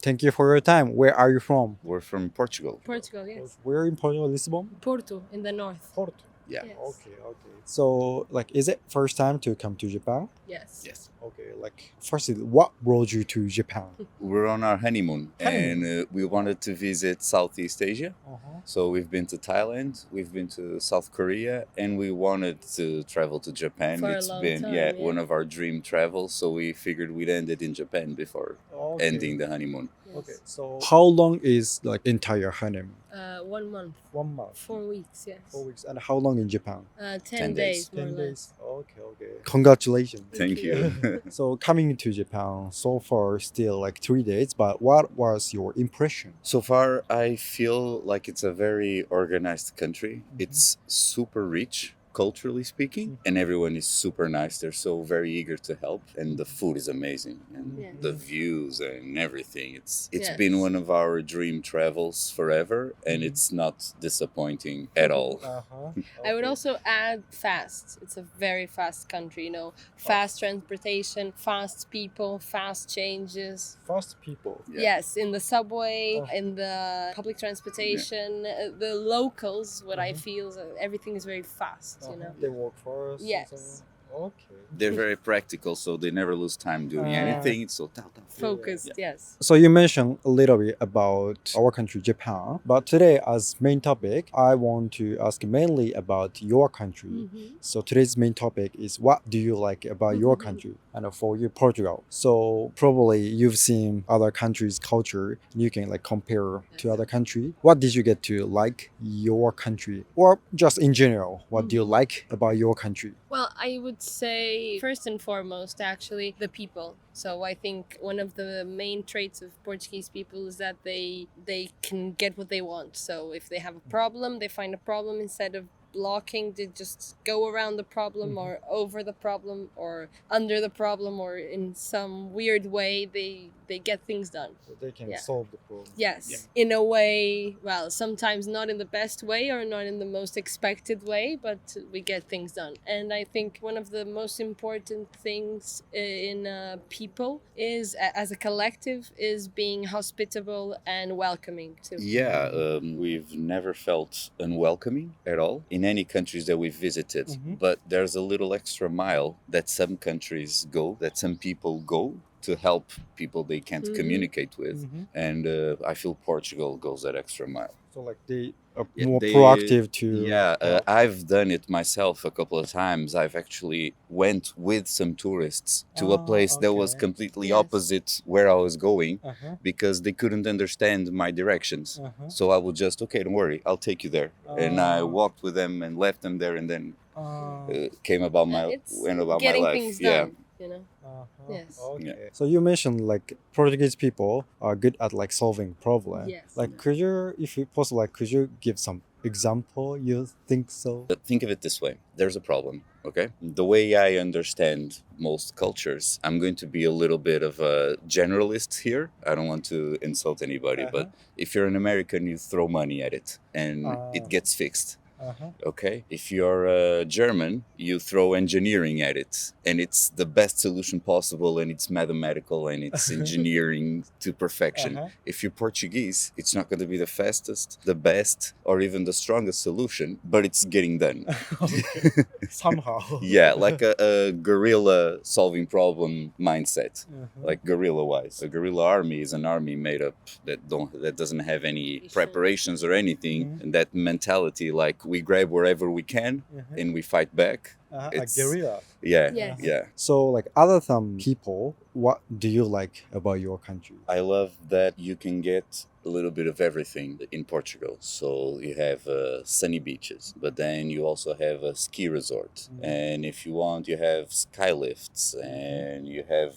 Thank you for your time. Where are you from? We're from Portugal. Portugal, yes. Where in Portugal, Lisbon? Porto, in the north. Porto. Yeah. Yes. Okay. So, is it first time to come to Japan? Yes. Yes. Okay. Firstly, what brought you to Japan? We're on our honeymoon, Honeymoon. and we wanted to visit Southeast Asia. Uh-huh. So we've been to Thailand, we've been to South Korea, and we wanted to travel to Japan. For a It's long been time, yeah. one of our dream travels, so we figured we'd end it in Japan before Okay. ending the honeymoon. Yes. Okay. So, how long is entire honeymoon? 1 month. 1 month. 4 weeks, yes. 4 weeks. And how long in Japan? 10 10 days, days. more 10 or less. days. Okay. Congratulations. Thank you. So coming to Japan so far still 3 days, but what was your impression? So far, I feel like it's a very organized country. It's super rich, culturally speaking, and everyone is super nice. They're so very eager to help, and the food is amazing, and Yes. the views and everything. It's Yes. been one of our dream travels forever, and it's not disappointing at all. Uh-huh. I would also add fast. It's a very fast country, fast transportation, fast people, fast changes. Fast people. Yeah. Yes, in the subway, Oh. in the public transportation, the locals, what I feel is everything is very fast. They work for us. and Yes. so on. Okay. They're very practical, so they never lose time doing anything. So Focused, yes. So you mentioned a little bit about our country, Japan, but today as main topic, I want to ask mainly about your country. Mhm. So today's main topic is what do you like about your country? And for you, Portugal. So probably you've seen other countries' culture. You can compare to other country. What did you get to like your country, or just in general? What do you like about your country? Well, I would say first and foremost, actually, the people. So I think one of the main traits of Portuguese people is that they can get what they want. So if they have a problem, they find a problem instead of blocking, they just go around the problem or over the problem or under the problem, or in some weird way they get things done. So they can Yeah. solve the problem. Yes, in a way, well, sometimes not in the best way or not in the most expected way, but we get things done. And I think one of the most important things in people is, as a collective, is being hospitable and welcoming too. Yeah, we've never felt unwelcoming at all in any countries that we've visited. But there's a little extra mile that some countries go, that some people go to help people they can't communicate with. And I feel Portugal goes that extra mile. So they are Yeah, more they- proactive to. Yeah, help. I've done it myself a couple of times. I've actually went with some tourists to a place that was okay. completely Yes. opposite where I was going Uh-huh. because they couldn't understand my directions. Uh-huh. So I would just, okay, don't worry, I'll take you there. And I Oh. walked with them and left them there, and then Uh, came about It's went about my getting life. things Yeah. done, uh-huh. Yes. Okay. So you mentioned Portuguese people are good at solving problem. Yes. Could you, if you possible, could you give some example? You think so? But think of it this way. There's a problem, okay? The way I understand most cultures, I'm going to be a little bit of a generalist here. I don't want to insult anybody, but if you're an American, you throw money at it and it gets fixed. Okay, if you're a German, you throw engineering at it, and it's the best solution possible, and it's mathematical, and it's engineering to perfection. If you're Portuguese, it's not going to be the fastest, the best, or even the strongest solution, but it's getting done. Somehow. Yeah, like a guerrilla solving problem mindset, like guerrilla wise. A guerrilla army is an army made up that doesn't have any preparations or anything, and that mentality, like we grab wherever we can and we fight back. A It's- guerrilla. Yeah, Yes. yeah. So other than people, what do you like about your country? I love that you can get a little bit of everything in Portugal. So you have sunny beaches, but then you also have a ski resort. And if you want, you have sky lifts and you have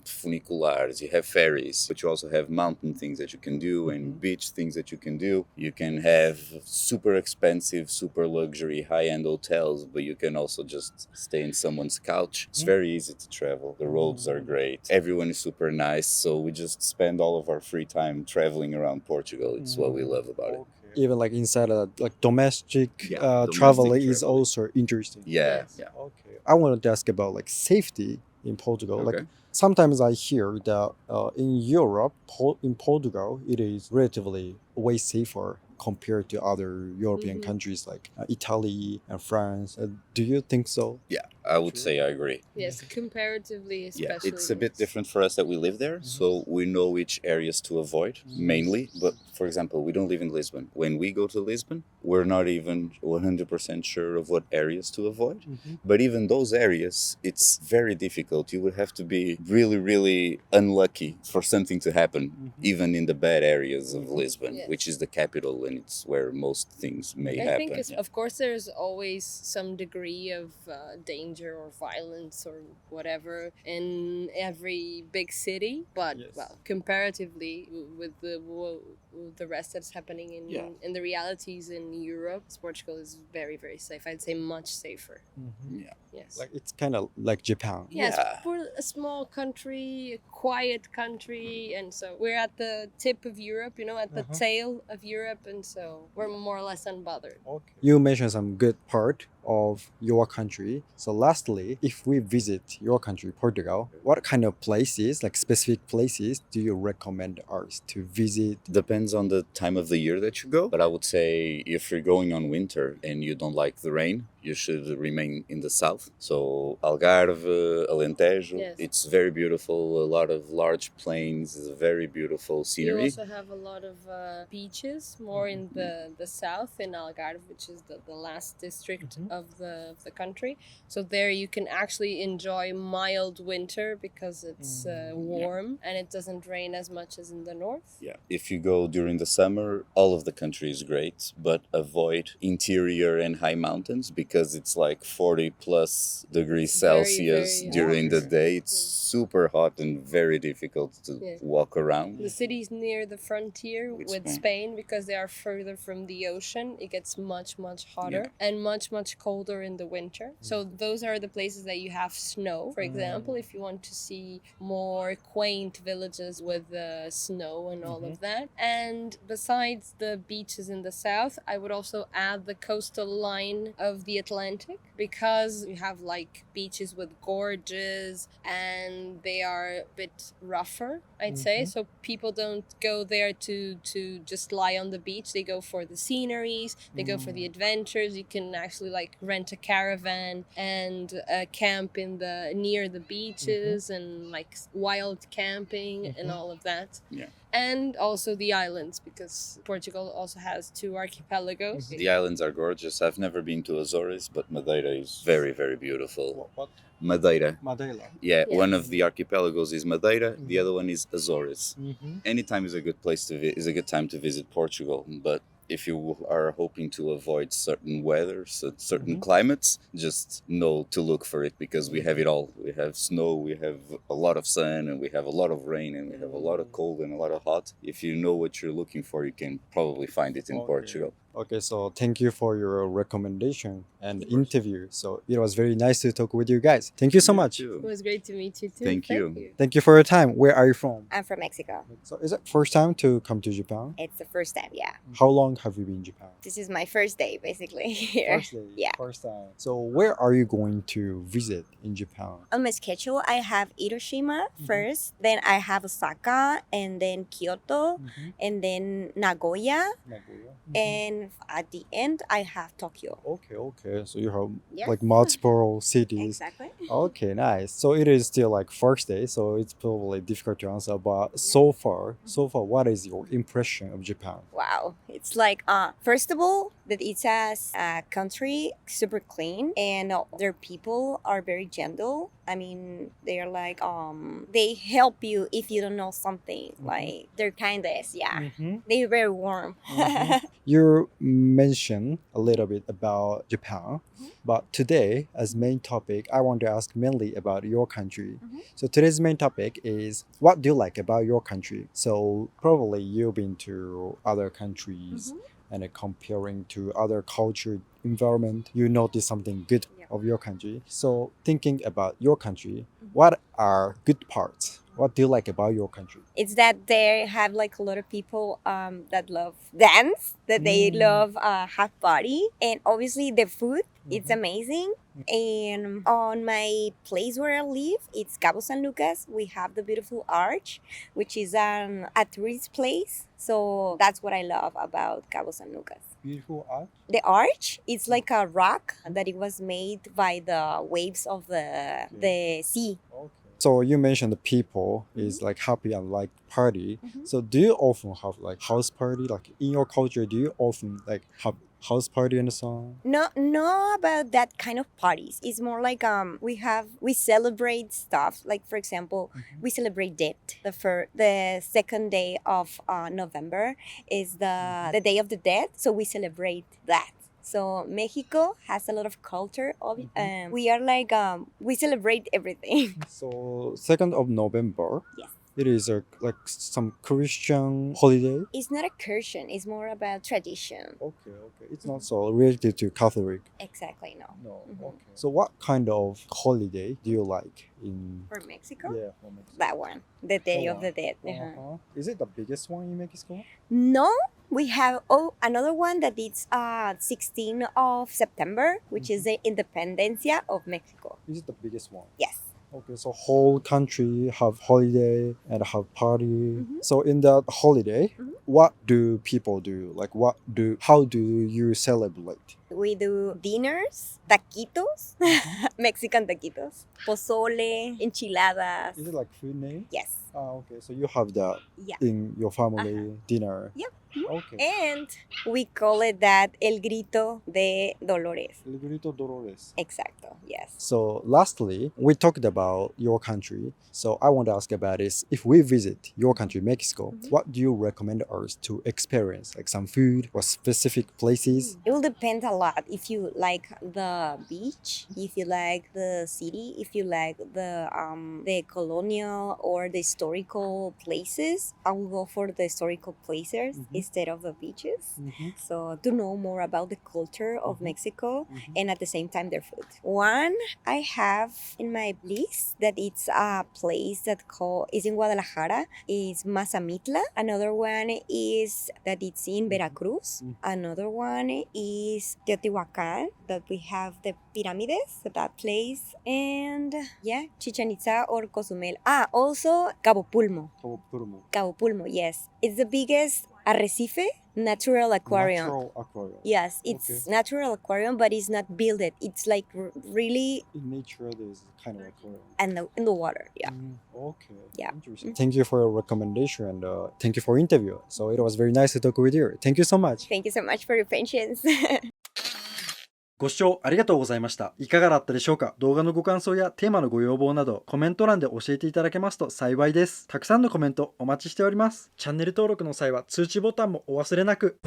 funiculars, you have ferries, but you also have mountain things that you can do and beach things that you can do. You can have super expensive, super luxury, high-end hotels, but you can also just stay in someone's couch. It's very easy to travel. The roads are great. Everyone is super nice. So we just spend all of our free time traveling around Portugal. It's what we love about it. Even inside domestic Yeah, travel domestic is travel. also interesting. Yeah, Yes. yeah. Okay. I wanted to ask about safety in Portugal. Okay. Like sometimes I hear that in Europe, in Portugal, it is relatively way safer compared to other European countries like Italy and France. Do you think so? Yeah, I would True. say I agree. Yes, comparatively, especially. Yeah, it's a bit different for us that we live there, so we know which areas to avoid mainly. But for example, we don't live in Lisbon. When we go to Lisbon, we're not even 100% sure of what areas to avoid. But even those areas, it's very difficult. You would have to be really, really unlucky for something to happen, even in the bad areas of Lisbon, Yes. which is the capital and it's where most things may I happen. think, of course, there's always some degree of danger or violence or whatever in every big city, but Yes. well, comparatively with the rest that's happening in the realities in Europe, Portugal is very, very safe. I'd say much safer. Yeah. Yes. Like it's kind of like Japan. Yes, Yeah. we're a small country, a quiet country, and so we're at the tip of Europe, at the tail of Europe, and so we're more or less unbothered. Okay. You mentioned some good part of your country. So lastly, if we visit your country, Portugal, what kind of places, like specific places, do you recommend us to visit? Depends on the time of the year that you go, but I would say if you're going on winter and you don't like the rain, you should remain in the south. So Algarve, Alentejo, Yes. it's very beautiful. A lot of large plains, very beautiful You scenery. also have a lot of beaches, more in the south, in Algarve, which is the last district of the country. So there you can actually enjoy mild winter because it's warm and it doesn't rain as much as in the north. Yeah, if you go during the summer, all of the country is great, but avoid interior and high mountains because it's like 40 plus degrees Very, Celsius very during the hot. day. It's super hot and very difficult to Yeah. walk around. The cities near the frontier With with Spain. Spain, because they are further from the ocean, it gets much, much hotter and much, much colder in the winter. So those are the places that you have snow, for example, if you want to see more quaint villages with snow and all of that. And besides the beaches in the south, I would also add the coastal line of the Atlantic, because you have like beaches with gorges and they are a bit rougher, I'd say. So people don't go there to just lie on the beach. They go for the sceneries, they go for the adventures. You can actually like rent a caravan and camp near the beaches and like wild camping and all of that. Yeah. And also the islands, because Portugal also has 2 archipelagos. The islands are gorgeous. I've never been to Azores, but Madeira is very, very beautiful. What? Madeira. Madeira. Yeah, Yes. one of the archipelagos is Madeira. The other one is Azores. Mm-hmm. Anytime is a good place is a good time to visit Portugal, but if you are hoping to avoid certain weather, certain climates, just know to look for it because we have it all. We have snow, we have a lot of sun, and we have a lot of rain, and we have a lot of cold and a lot of hot. If you know what you're looking for, you can probably find it in Okay. Portugal. Okay, so thank you for your recommendation and interview. So it was very nice to talk with you guys. Thank you so much. It was great to meet you too. Thank you. Thank you for your time. Where are you from? I'm from Mexico. So is it first time to come to Japan? It's the first time, yeah. How long have you been in Japan? This is my first day, basically, here. First day. Yeah. First time. So where are you going to visit in Japan? On my schedule, I have Hiroshima first, then I have Osaka, and then Kyoto, and then Nagoya, Nagoya. and at the end, I have Tokyo. Okay. So you have Yeah. like multiple cities. Exactly. Okay, nice. So it is still like first day, so it's probably difficult to answer. But so far, what is your impression of Japan? Wow. It's like, first of all, that it's a country super clean, and their people are very gentle. I mean, they're like, they help you if you don't know something. Like, their kindness, yeah. They're very warm. You mentioned a little bit about Japan, but today, as main topic, I want to ask mainly about your country. So today's main topic is what do you like about your country? So probably you've been to other countries and comparing to other culture, environment, you notice something good of your country. So thinking about your country, what are good parts What do you like about your country? It's that they have like a lot of people that love dance, that they love have party, and obviously the food. It's amazing. And on my place where I live, it's Cabo San Lucas. We have the beautiful arch, which is a tourist place. So that's what I love about Cabo San Lucas. Beautiful art. The arch, it's like a rock that it was made by the waves of the sea. Okay. So you mentioned the people is like happy and like party. So do you often have like house party? Like in your culture, do you often like have house party and so on? No about that kind of parties. It's more like we celebrate stuff. Like for example, we celebrate Death. The second day of November is the Day of the Dead. So we celebrate that. So Mexico has a lot of culture. We are like we celebrate everything. So 2nd of November. Yes. It is like some Christian holiday. It's not a Christian. It's more about tradition. Okay. It's not so related to Catholic. Exactly, no. No. Okay. So what kind of holiday do you like in? For Mexico? Yeah, for Mexico. That one. The Day That of the Dead. Is it the biggest one in Mexico? No, we have another one that is 16th of September, which is the Independencia of Mexico. Is it the biggest one? Yes. Okay, so whole country have holiday and have party. So in that holiday, what do people do? Like how do you celebrate? We do dinners, taquitos, Mexican taquitos, pozole, enchiladas. Is it like food name? Yes. Okay, so you have that Yeah. in your family dinner. Yep. Okay. And we call it that El Grito de Dolores. El Grito Dolores. Exacto. Yes. So lastly, we talked about your country. So I want to ask about is if we visit your country, Mexico, what do you recommend us to experience? Like some food or specific places? It will depend a lot. If you like the beach, if you like the city, if you like the colonial or the historical places, I will go for the historical places instead of the beaches. So to know more about the culture of Mexico and at the same time their food. One I have in my list that it's a place that is in Guadalajara, is Mazamitla. Another one is that it's in Veracruz. Another one is Teotihuacan, that we have the pyramids, that place. And yeah, Chichen Itza or Cozumel. Also Cabo Pulmo. Cabo Pulmo, yes. It's the biggest Arrecife natural aquarium. Natural aquarium. Yes, it's natural aquarium, but it's not built. It's like really In nature, there's kind of aquarium. in the water. Yeah. Okay. Yeah. Interesting. Thank you for your recommendation and thank you for interview. So it was very nice to talk with you. Thank you so much. Thank you so much for your patience. ご視聴ありがとうございました。いかがだったでしょうか？動画のご感想やテーマのご要望などコメント欄で教えていただけますと幸いです。たくさんのコメントお待ちしております。チャンネル登録の際は通知ボタンもお忘れなく。